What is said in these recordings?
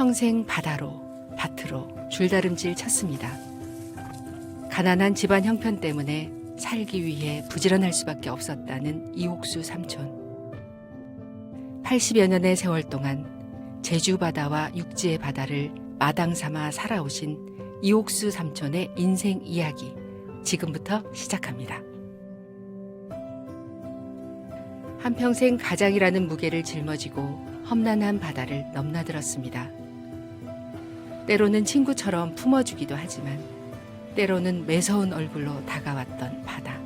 평생 바다로, 밭으로 줄다름질 쳤습니다. 가난한 집안 형편 때문에 살기 위해 부지런할 수밖에 없었다는 이옥수 삼촌. 80여 년의 세월 동안 제주 바다와 육지의 바다를 마당 삼아 살아오신 이옥수 삼촌의 인생 이야기, 지금부터 시작합니다. 한평생 가장이라는 무게를 짊어지고 험난한 바다를 넘나들었습니다. 때로는 친구처럼 품어주기도 하지만 때로는 매서운 얼굴로 다가왔던 바다.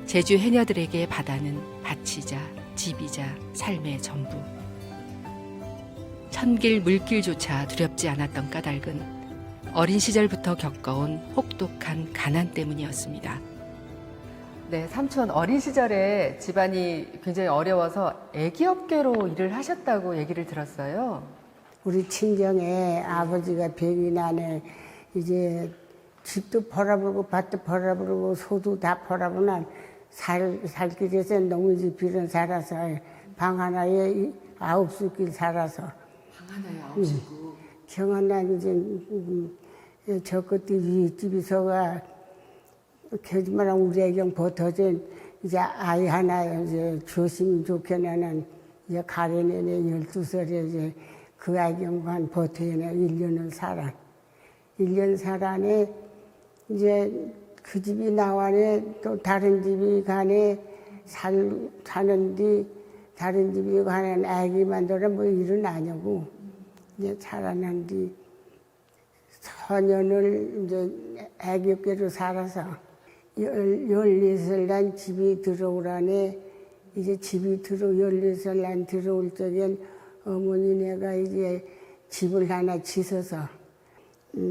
제주 해녀들에게 바다는 밭이자 집이자 삶의 전부. 천길 물길조차 두렵지 않았던 까닭은 어린 시절부터 겪어온 혹독한 가난 때문이었습니다. 네, 삼촌 어린 시절에 집안이 굉장히 어려워서 애기업계로 일을 하셨다고 얘기를 들었어요. 우리 친정에 아버지가 병이 나네. 이제 집도 벌어버리고 밭도 벌어버리고 소도 다 벌어버리고 살 길에서 농무집 빌은 살아서 방 하나에 9숲길 살아서 방 하나에 9숲고 경한난 이제 저 끝에 윗집에서가 거짓말하면 우리 애경 버터진 이제 아이 하나 이제 주었으면 좋겠나는 이제 가려내네 12살에 이제 그 아이경만 버텨내 1년을 살아. 1년 살아네 이제 그 집이 나와네 또 다른 집이 가네 사는데 다른 집이 가는 아기 만들어 뭐 일은 아니고 이제 살아난 뒤 소년을 이제 아기업계로 살아서 14살 난 집이 들어오라네. 이제 집이 14살 난 들어올 적엔 어머니 내가 이제 집을 하나 짓어서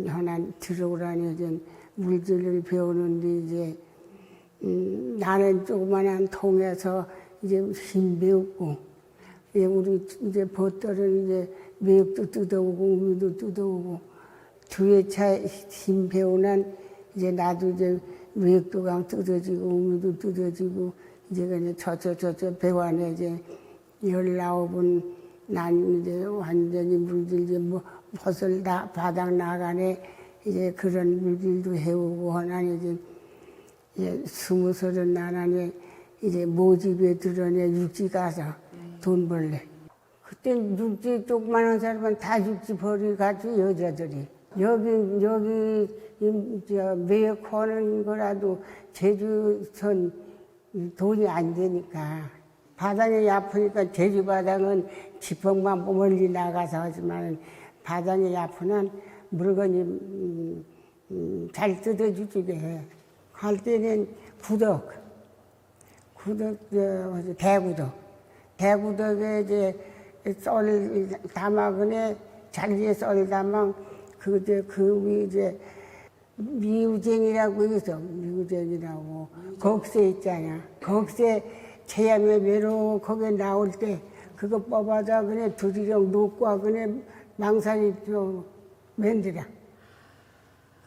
하나 들어오라니 이제 물질을 배우는데 이제 나는 조그만한 통에서 이제 힘 배웠고 우리 이제 벗들은 이제 매역도 뜯어오고 우미도 뜯어오고 두 차 힘 배우난 이제 나도 이제 매역도 강 뜯어지고 우미도 뜯어지고 이제 그냥 저저 배관에 이제 19은 난 이제 완전히 물질 이제 뭐 벗을 다 바닥 나가네 이제 그런 물질도 해오고 하나니 이제 20살은 나나니 이제 모집에 들어내 육지 가서 돈 벌래. 그때 육지 조그만한 사람은 다 육지 벌이 가지고 여자들이 여기 매역하는 거라도 제주선 돈이 안 되니까 바닥이 아프니까 제주 바닥은 지평만 멀리 나가서 하지만 바닥이 아프면 물건이 잘 뜯어주지게 해. 할 때는 대구덕에 이제 썰 담아그네 자리에 썰 담아 그 이제 미우쟁이라고 있어. 미우쟁이라고 곡새 있잖아. 곡새 제야매 매로 거기에 나올 때 그거 뽑아다 그네 두리령 놓고 그네 망사리 좀 만들어.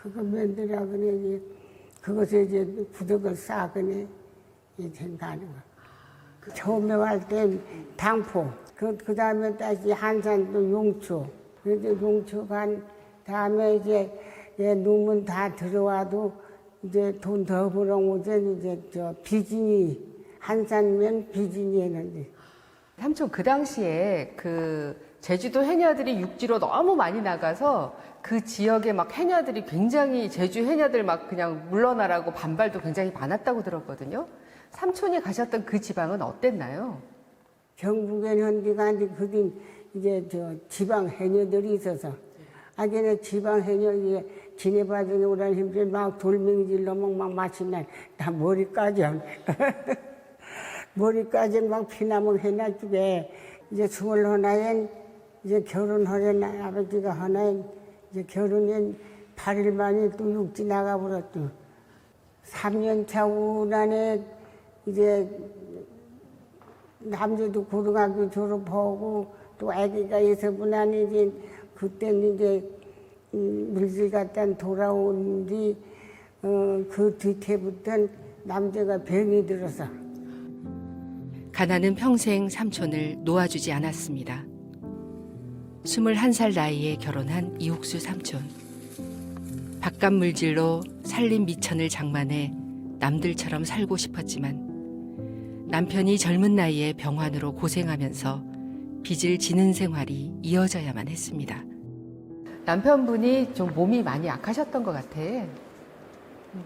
그거 만들어 그네 그것에 이제 구덕을 싸 그네 이제 가는 거. 처음에 할 때 당포. 그 다음에 다시 한산도 용초. 그래서 용초 간 다음에 이제 놈은 다 들어와도 이제 돈 더 벌어오면 이제 저 비진이 한산면 비진이 했는데. 삼촌 그 당시에 그 제주도 해녀들이 육지로 너무 많이 나가서 그 지역에 막 해녀들이 굉장히 제주 해녀들 막 그냥 물러나라고 반발도 굉장히 많았다고 들었거든요. 삼촌이 가셨던 그 지방은 어땠나요? 경북에 현디가 그뒤 이제 저 지방 해녀들이 있어서 아기네 지방 해녀 이제 지내봐주는 오라는 힘들 막 돌멩이질로 막 마시면 다 머리까지 머리까지 막 피나무 해놔주게 이제 21엔 이제 결혼하려는 아버지가 하나엔 이제 결혼한 8일 만에 또 육지 나가버렸죠. 3년 차 우란에 이제 남자도 고등학교 졸업하고 또 아기가 있어보나니 이제 그때는 이제 물질 갖다 돌아온 뒤 그 뒤태부터는 남자가 병이 들어서 가난은 평생 삼촌을 놓아주지 않았습니다. 21살 나이에 결혼한 이옥수 삼촌. 바깥 물질로 살림 미천을 장만해 남들처럼 살고 싶었지만 남편이 젊은 나이에 병환으로 고생하면서 빚을 지는 생활이 이어져야만 했습니다. 남편분이 좀 몸이 많이 약하셨던 것 같아.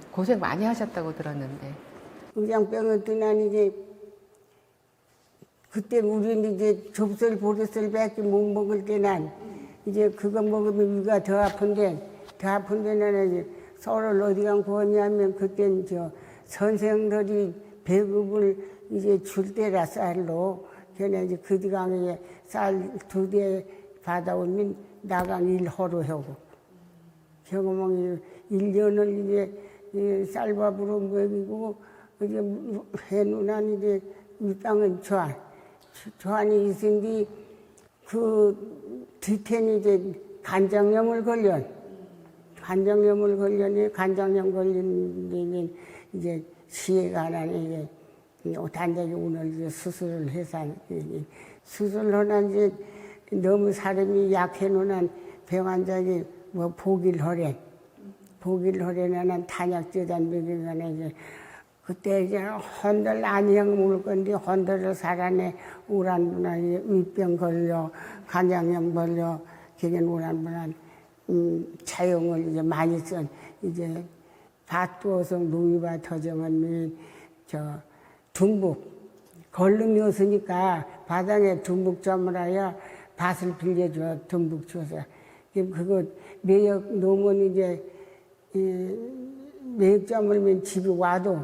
고생 많이 하셨다고 들었는데. 의장병을 떠난 이제 그때 우리는 이제 좁쌀 보리쌀 밖에 못 먹을 때 난 이제 그거 먹으면 위가 더 아픈데 나는 이제 쌀을 어디가 구웠냐면 그땐 선생들이 배급을 이제 줄 때라 쌀로 걔네 이제 그 뒤강에 쌀 2대 받아오면 나간 일허로 하고 경험이 1년을 이제 쌀밥으로 먹이고 이제 해누난 이제 이 땅은 조안이 있으니 그 뒤태는 이제 간장염을 걸려니 간장염 걸린 이제 시해가 나니 이제 단장이 오늘 이제 수술을 해서 수술하나 이제 너무 사람이 약해놓은 병환자기 뭐 보길허래나는 탄약제단 먹이거나 이제 그때 이제 헌들 안형 물 건데 헌들을 살아내 우란분한 위병 걸려 간장염 걸려 기겐 우란분한 차용을 이제 많이 쓴 이제 밭두어서 농이밭 터정은 둥북 걸름이 없으니까 바닥에 둥북 점을하여 밭을 빌려줘 둥북 줘서 그거 매역 놓으면 이제 매역점을 집이 와도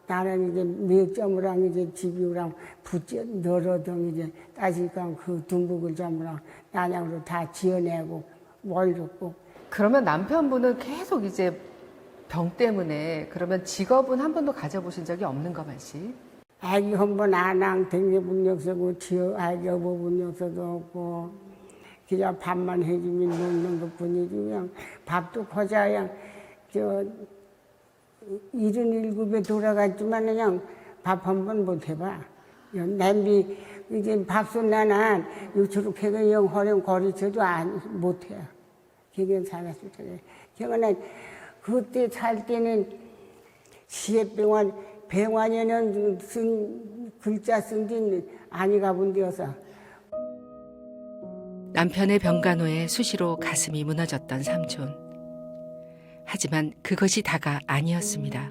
나는 이제 매역점이랑 이제 집이랑 붙여 널어등 이제 따지니까 그 둥북을 점이랑 난양으로 다 지어내고 월줬고. 그러면 남편분은 계속 이제 병 때문에 그러면 직업은 한 번도 가져보신 적이 없는 거 맞지? 아기 한번 안랑 댕겨본 역사고 아기 업어본 역사도 없고 그냥 밥만 해주면 먹는 것뿐이지 그냥 밥도 거자 그냥 77에 돌아갔지만 그냥 밥 한 번 못 해봐. 냄비 이제 밥솥 나는 요초록해가 영 허령 거리쳐도 못 해. 기견 살았을 때. 저거는 그때 살 때는 병환에는 쓴 글자 쓴 데 아니 가본 데여서. 남편의 병간호에 수시로 가슴이 무너졌던 삼촌. 하지만 그것이 다가 아니었습니다.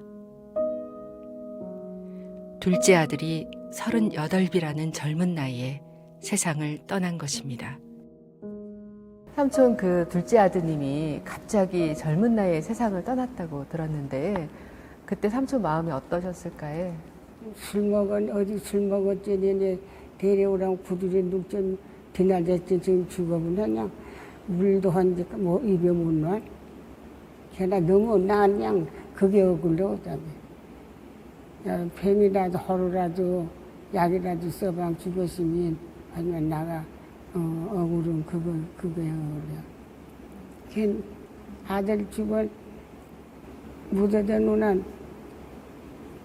둘째 아들이 38이라는 젊은 나이에 세상을 떠난 것입니다. 삼촌 그 둘째 아드님이 갑자기 젊은 나이에 세상을 떠났다고 들었는데 그때 삼촌 마음이 어떠셨을까요? 어디 술 먹었지 데려오라고 구두리 눕전 드날됐지 지금 죽어보냐 그냥 물도 한지 뭐 입에 못 놔. 걔나 너무 나 그냥 그게 억울러. 뱀이라도 허루라도 약이라도 써방 죽었으면 아니면 나가 억울은 그거에 억울해. 걔 아들 죽어 묻어다 놓은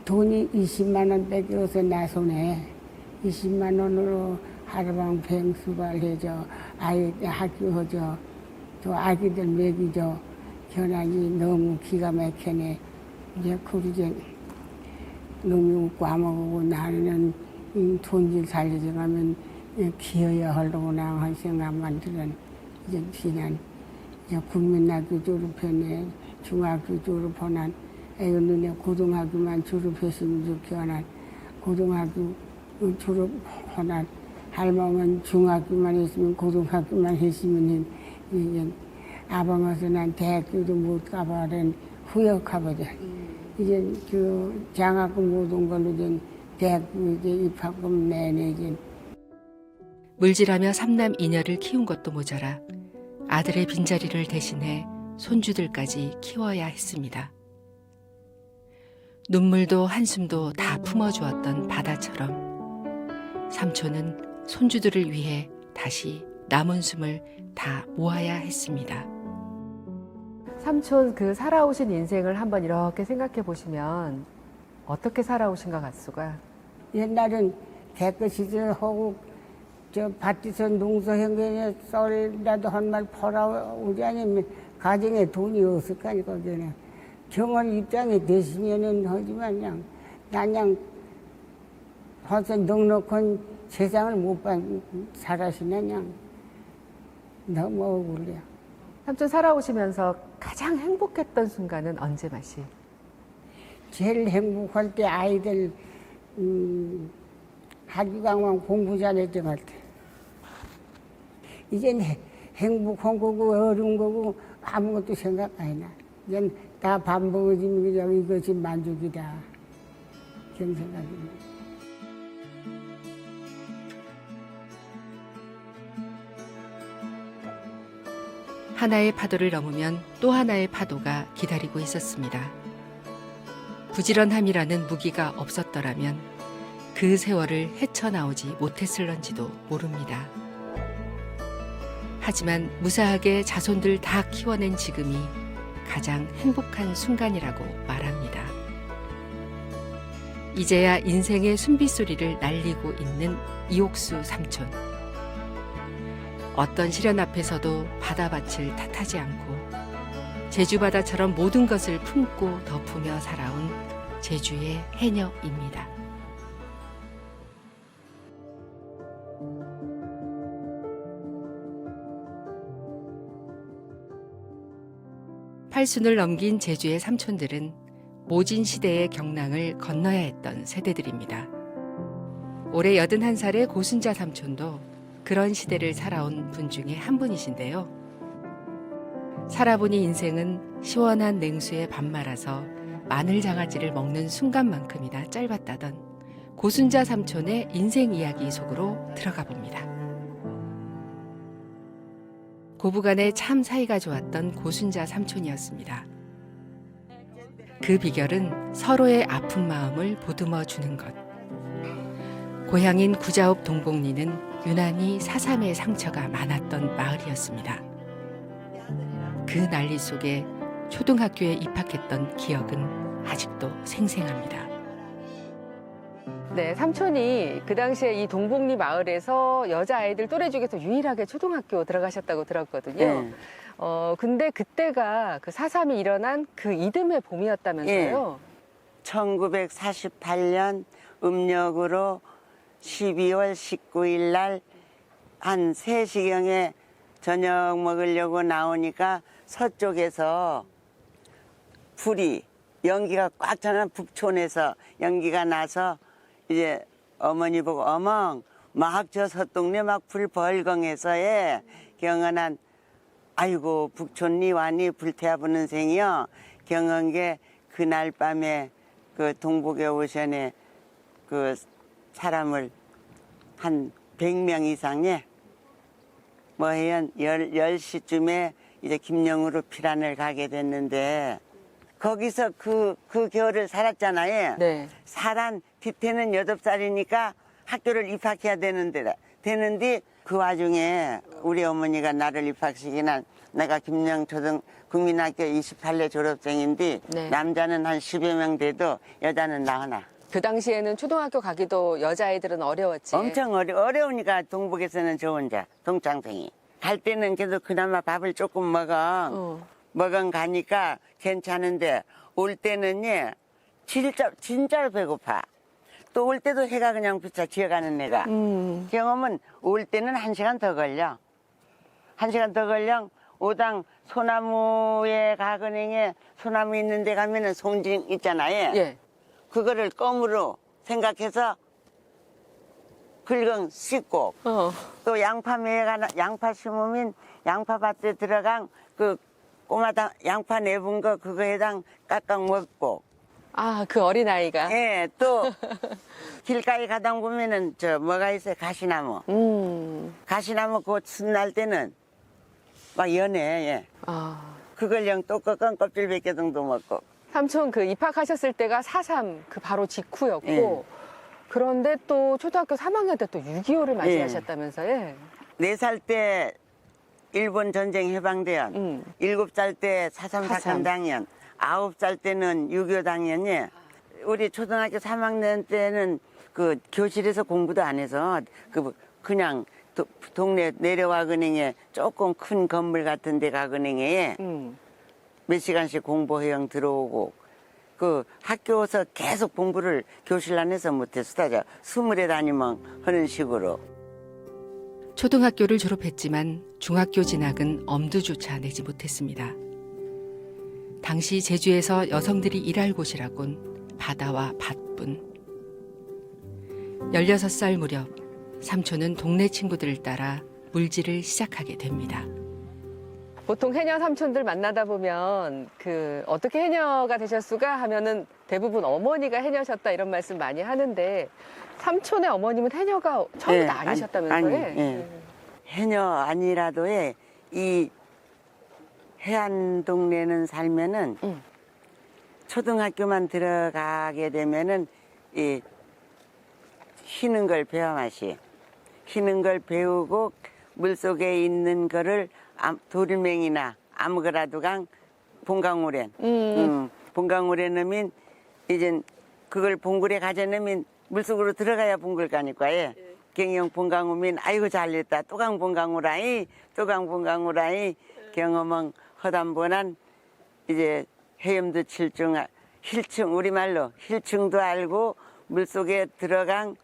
돈이 20만 원 뺏겨서 나 손에 20만 원으로 하루방 병수발 해줘 아이 학교하죠 또 아기들 먹이죠. 현안이 너무 기가 막히네. 이제 그러지 놈이 까먹고 나는 돈질 살려져 가면 기어야 하려구나 한 생각만 들은 이제 지난 국민학교 졸업했네. 중학교 졸업하난 애가 눈에 고등학교만 졸업했으면 좋겠나. 고등학교 졸업하난 할망은 중학교만 했으면 고등학교만 했으면 이제 아방에서 난 대학교도 못 가봐는 후역하거든. 이제 그 장학금 못 온 걸로 된 대학교 이제 입학금 내내지. 물질하며 삼남 이녀를 키운 것도 모자라 아들의 빈자리를 대신해 손주들까지 키워야 했습니다. 눈물도 한숨도 다 품어주었던 바다처럼 삼촌은 손주들을 위해 다시 남은 숨을 다 모아야 했습니다. 삼촌 그 살아오신 인생을 한번 이렇게 생각해 보시면 어떻게 살아오신 것 같수가? 옛날엔 대거 시절하고 저 밭에서 농사 행경에 썰이라도 한 말 팔아오지 않으면 가정에 돈이 없을 거 아니까 그냥 경원 입장에 되시면은 하지만 그냥 벌써 넉넉한 세상을 못 살아시냐 그냥 너무 억울해요. 삼촌 살아오시면서 가장 행복했던 순간은 언제 맛이? 제일 행복할 때 아이들 학교강만 공부 잘했던 것 같아. 이젠 행복한 거고 어려운 거고 아무것도 생각 안 나. 이젠 다 밥 먹어지면 그냥 이것이 만족이다. 그런 생각입니다. 하나의 파도를 넘으면 또 하나의 파도가 기다리고 있었습니다. 부지런함이라는 무기가 없었더라면 그 세월을 헤쳐나오지 못했을런지도 모릅니다. 하지만 무사하게 자손들 다 키워낸 지금이 가장 행복한 순간이라고 말합니다. 이제야 인생의 숨빗소리를 날리고 있는 이옥수 삼촌. 어떤 시련 앞에서도 바다밭을 탓하지 않고 제주바다처럼 모든 것을 품고 덮으며 살아온 제주의 해녀입니다. 팔순을 넘긴 제주의 삼촌들은 모진 시대의 경랑을 건너야 했던 세대들입니다. 올해 81살의 고순자 삼촌도 그런 시대를 살아온 분 중에 한 분이신데요. 살아보니 인생은 시원한 냉수에 밥 말아서 마늘 장아찌를 먹는 순간만큼이나 짧았다던 고순자 삼촌의 인생 이야기 속으로 들어가 봅니다. 고부간에 참 사이가 좋았던 고순자 삼촌이었습니다. 그 비결은 서로의 아픈 마음을 보듬어 주는 것. 고향인 구자읍 동복리는 유난히 사삼의 상처가 많았던 마을이었습니다. 그 난리 속에 초등학교에 입학했던 기억은 아직도 생생합니다. 네, 삼촌이 그 당시에 이 동복리 마을에서 여자아이들 또래 중에서 유일하게 초등학교 들어가셨다고 들었거든요. 근데 그때가 그 사삼이 일어난 그 이듬해 봄이었다면서요? 1948년 음력으로 12월 19일 날 한 3시경에 저녁 먹으려고 나오니까 서쪽에서 불이 연기가 꽉 차는 북촌에서 연기가 나서 이제 어머니 보고 어멍 막 저 서동네 막 불 벌건해서에 경연한 아이고 북촌리 완이 불태워 부는 생이요 경한 게 그날 밤에 그 동북에 오션에 그 사람을 한 100명 이상에 뭐 해연 10시쯤에 이제 김영으로 피란을 가게 됐는데 거기서 그 겨울을 살았잖아요. 네. 살한 뒤태는 8살이니까 학교를 입학해야 되는데 그 와중에 우리 어머니가 나를 입학시키는 내가 김영 국민학교 28회 졸업생인데 네. 남자는 한 10여 명 돼도 여자는 나하나. 그 당시에는 초등학교 가기도 여자아이들은 어려웠지. 엄청 어려우니까 동북에서는 저 혼자 동창생이 갈 때는 그래도 그나마 밥을 조금 먹은 가니까 괜찮은데 올 때는 예 진짜로 배고파. 또 올 때도 해가 그냥 비쳐 지어가는 내가 경험은 올 때는 1시간 더 걸려. 1시간 더 걸려. 오당 소나무에 가거닝에 소나무 있는 데 가면은 송진 있잖아요. 예. 그거를 껌으로 생각해서 긁어 씻고 또 양파 심으면 양파밭에 들어간 그 꼬마당 양파 내분 거 그거에당 깎아 먹고 아, 그 어린아이가. 예, 또 길가에 가다 보면은 저 뭐가 있어요 가시나무 가시나무 그 순날 때는 막 연해 예. 아. 그걸 영 또 꺾은 껍질 몇 개 정도 먹고 삼촌 그 입학하셨을 때가 4.3 그 바로 직후였고 예. 그런데 또 초등학교 3학년 때 또 6.25를 맞이하셨다면서요? 4살 때 일본 전쟁 해방대원, 7살 때 4.3 사건 당연, 9살 때는 6.25 당연이 우리 초등학교 3학년 때는 그 교실에서 공부도 안 해서 그냥 동네 내려와 그능에 조금 큰 건물 같은 데 가그능에 몇 시간씩 공부회영 들어오고 그 학교에서 계속 공부를 교실 안에서 못했어. 스물에 다니면 하는 식으로. 초등학교를 졸업했지만 중학교 진학은 엄두조차 내지 못했습니다. 당시 제주에서 여성들이 일할 곳이라곤 바다와 밭뿐. 16살 무렵 삼촌은 동네 친구들을 따라 물질을 시작하게 됩니다. 보통 해녀 삼촌들 만나다 보면 어떻게 해녀가 되셨수가 하면은 대부분 어머니가 해녀셨다 이런 말씀 많이 하는데 삼촌의 어머님은 해녀가 처음부터 아니셨다면서요? 예. 해녀 아니라도 이 해안 동네는 살면은 초등학교만 들어가게 되면은 이 희는 걸 배워마시. 희는 걸 배우고 물속에 있는 거를 도리맹이나 아무거라도 강 봉강우렌. 봉강우렌 넣으면 이제 그걸 봉구레 가져 넣으면 물속으로 들어가야 봉글 가니까 경영 봉강우면 아이고 잘됐다. 또강 봉강우라이 또강 봉강우라이 경험은 허담보난 이제 해염도 힐층 우리말로 힐층도 알고 물속에 들어간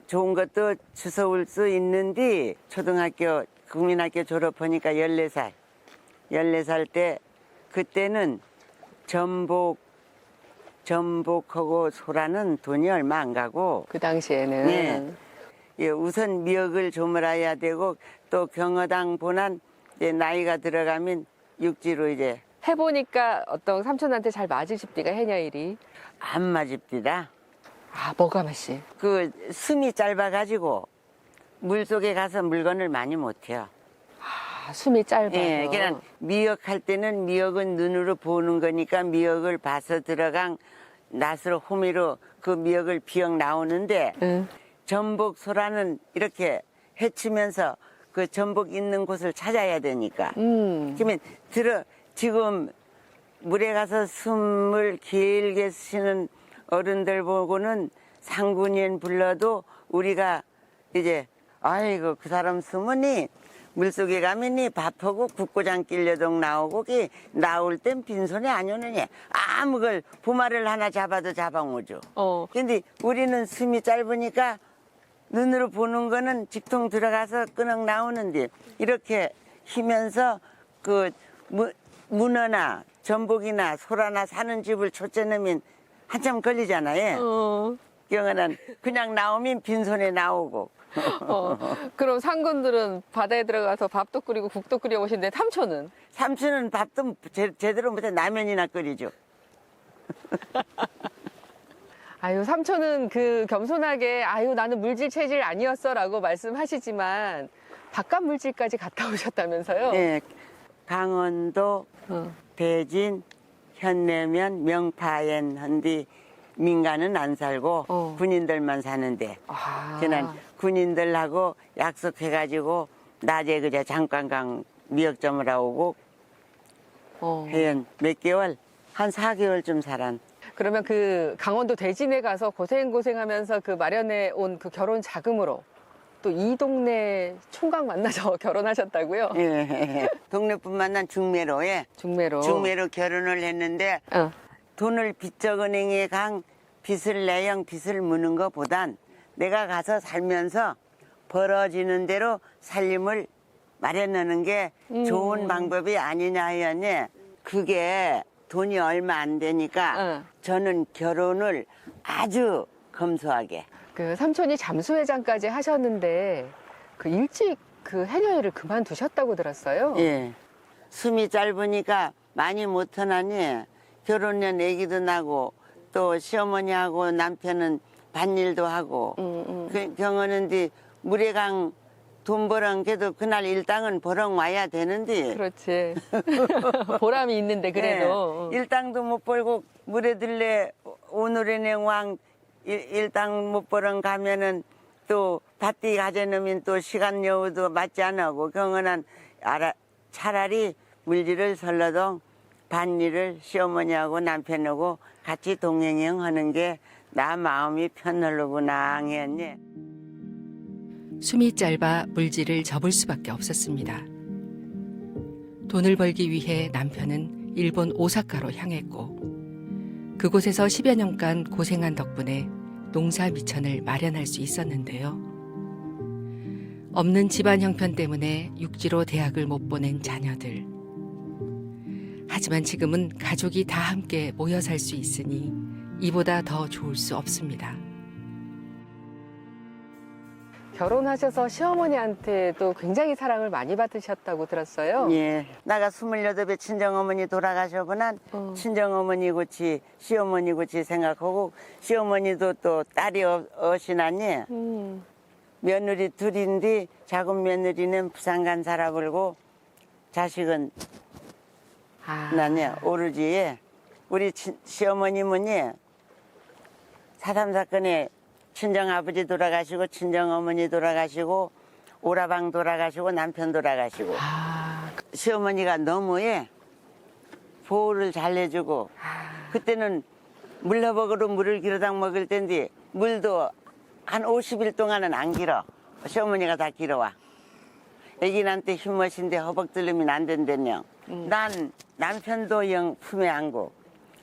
좋은 것도 주워올 수 있는데 초등학교 국민학교 졸업하니까 14살 14살 때 그때는 전복하고 소라는 돈이 얼마 안 가고 그 당시에는 네. 예, 우선 미역을 조물어야 되고 또 경어당 보난 이제 나이가 들어가면 육지로 이제 해보니까 어떤 삼촌한테 잘 맞으십디가 해녀 일이. 안 맞읍디다. 아, 뭐가 맛이? 그 숨이 짧아가지고 물속에 가서 물건을 많이 못해요. 아, 숨이 짧아서. 예, 그냥 미역 할 때는 미역은 눈으로 보는 거니까 미역을 봐서 들어간 낫으로 호미로 그 미역을 비역 나오는데 전복 소라는 이렇게 헤치면서 그 전복 있는 곳을 찾아야 되니까. 그러면 지금 물에 가서 숨을 길게 쉬는 어른들 보고는 상군인 불러도 우리가 이제 아이고 그 사람 숨으니 물속에 가면이 밥하고 국고장 낄려동 나오고 그 나올 땐 빈손에 안 오느냐 아무 걸 부마를 하나 잡아도 잡아오죠. 근데 우리는 숨이 짧으니까 눈으로 보는 거는 직통 들어가서 끄넉 나오는데 이렇게 희면서 그 문어나 전복이나 소라나 사는 집을 초째 넣으면 한참 걸리잖아요. 경우는 그냥 나오면 빈손에 나오고. 그럼 상군들은 바다에 들어가서 밥도 끓이고 국도 끓여 보시는데 삼촌은? 삼촌은 밥도 제대로 못해 라면이나 끓이죠. 아유, 삼촌은 겸손하게 아유 나는 물질 체질 아니었어라고 말씀하시지만 바깥 물질까지 갔다 오셨다면서요? 네, 강원도, 대진, 현내면, 명파엔 한디 민간은 안 살고 군인들만 사는데 그냥 군인들하고 약속해가지고 낮에 그저 잠깐 미역점을 하고 해연 몇 개월 한 4개월쯤 살았. 그러면 강원도 대진에 가서 고생하면서 마련해 온 결혼 자금으로 또 이 동네 총각 만나서 결혼하셨다고요? 예. 동네뿐만 난 중매로 결혼을 했는데 돈을 빚적은행에 강 빚을 내영 빚을 무는 것보단 내가 가서 살면서 벌어지는 대로 살림을 마련하는 게 좋은 방법이 아니냐 하였네. 그게 돈이 얼마 안 되니까 저는 결혼을 아주 검소하게. 삼촌이 잠수회장까지 하셨는데 일찍 해녀 일을 그만두셨다고 들었어요? 예. 숨이 짧으니까 많이 못하나니 결혼년 애기도 나고 또 시어머니하고 남편은 밭일도 하고 경험은데 물에 강 돈 벌은 게도 그날 일당은 벌어 와야 되는데 그렇지. 보람이 있는데 그래도. 네. 일당도 못 벌고 물에 들래 오늘의 왕 일당 못 벌은 가면은 또 밭디 가져놓으면 또 시간 여우도 맞지 않고 경험은 차라리 물질을 설러동 밭일을 시어머니하고 남편하고 같이 동행하는 게 나 마음이 편하구나 했네. 숨이 짧아 물질을 접을 수밖에 없었습니다. 돈을 벌기 위해 남편은 일본 오사카로 향했고 그곳에서 10여 년간 고생한 덕분에 농사 미천을 마련할 수 있었는데요. 없는 집안 형편 때문에 육지로 대학을 못 보낸 자녀들. 하지만 지금은 가족이 다 함께 모여 살 수 있으니 이보다 더 좋을 수 없습니다. 결혼하셔서 시어머니한테도 굉장히 사랑을 많이 받으셨다고 들었어요. 예. 나가 28에 친정어머니 돌아가셔보난 친정어머니고 시어머니고 생각하고 시어머니도 또 딸이 어시나니 며느리 둘인데 작은 며느리는 부산간 살아불고 자식은 나니 오르지. 우리 시어머님은 사삼 사건에 친정아버지 돌아가시고 친정어머니 돌아가시고 오라방 돌아가시고 남편 돌아가시고 시어머니가 너무 보호를 잘 해주고 그때는 물러먹으로 물을 길어당 먹을 텐데 물도 한 50일 동안은 안 길어. 시어머니가 다 길어와. 애기한테 힘머신데 허벅들르면 안 된다며. 난 남편도 영 품에 안고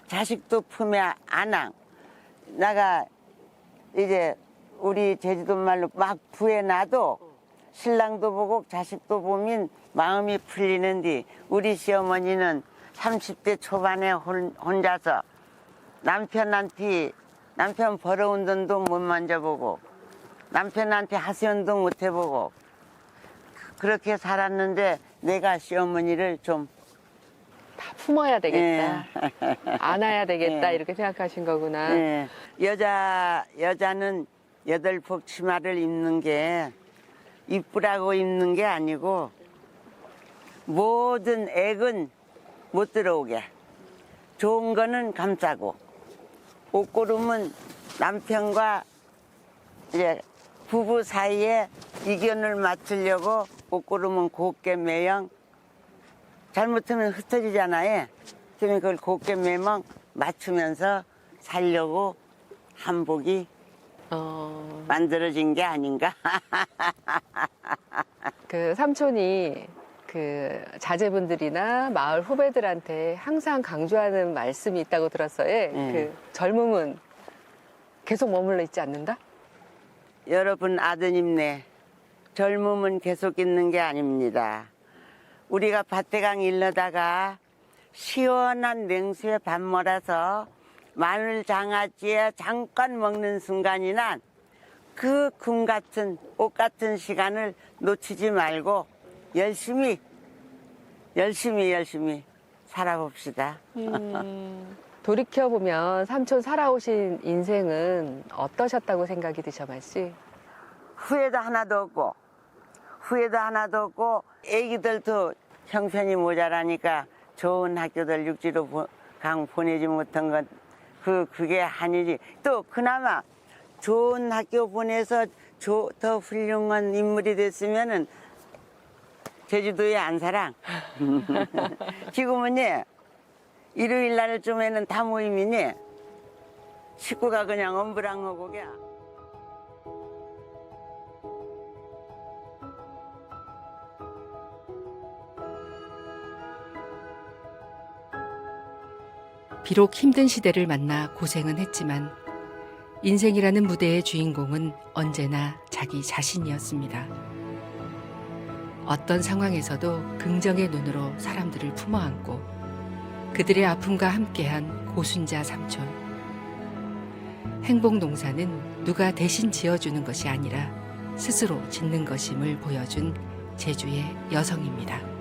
자식도 품에 안앙. 나가 이제 우리 제주도 말로 막 부해놔도 신랑도 보고 자식도 보면 마음이 풀리는데 우리 시어머니는 30대 초반에 혼자서 남편 벌어온 돈도 못 만져보고 남편한테 하소연도 못 해보고 그렇게 살았는데 내가 시어머니를 좀 다 품어야 되겠다. 예. 안아야 되겠다. 예. 이렇게 생각하신 거구나. 예. 여자는 8폭 치마를 입는 게 이쁘라고 입는 게 아니고 모든 액은 못 들어오게 좋은 거는 감싸고 옷고름은 남편과 이제 부부 사이에 이견을 맞추려고 옷고름은 곱게 매영 잘못하면 흩어지잖아요. 그러면 그걸 곱게 매면 맞추면서 살려고 한복이 만들어진 게 아닌가? 그 삼촌이 그 자제분들이나 마을 후배들한테 항상 강조하는 말씀이 있다고 들었어요. 그 젊음은 계속 머물러 있지 않는다? 여러분 아드님네 젊음은 계속 있는 게 아닙니다. 우리가 밭대강 일러다가 시원한 냉수에 밥 몰아서 마늘 장아찌에 잠깐 먹는 순간이나 그 금 같은 옷 같은 시간을 놓치지 말고 열심히 살아봅시다. 돌이켜보면 삼촌 살아오신 인생은 어떠셨다고 생각이 드셔, 말씨? 후회도 하나도 없고 애기들도 형편이 모자라니까 좋은 학교들 육지로 보내지 못한 건 그게 한이지. 또 그나마 좋은 학교 보내서 더 훌륭한 인물이 됐으면은 제주도에 안 살아. 지금은 일요일 날쯤에는 다 모이면 식구가 그냥 엄브랑하고 게. 비록 힘든 시대를 만나 고생은 했지만 인생이라는 무대의 주인공은 언제나 자기 자신이었습니다. 어떤 상황에서도 긍정의 눈으로 사람들을 품어안고 그들의 아픔과 함께한 고순자 삼촌. 행복농사는 누가 대신 지어주는 것이 아니라 스스로 짓는 것임을 보여준 제주의 여성입니다.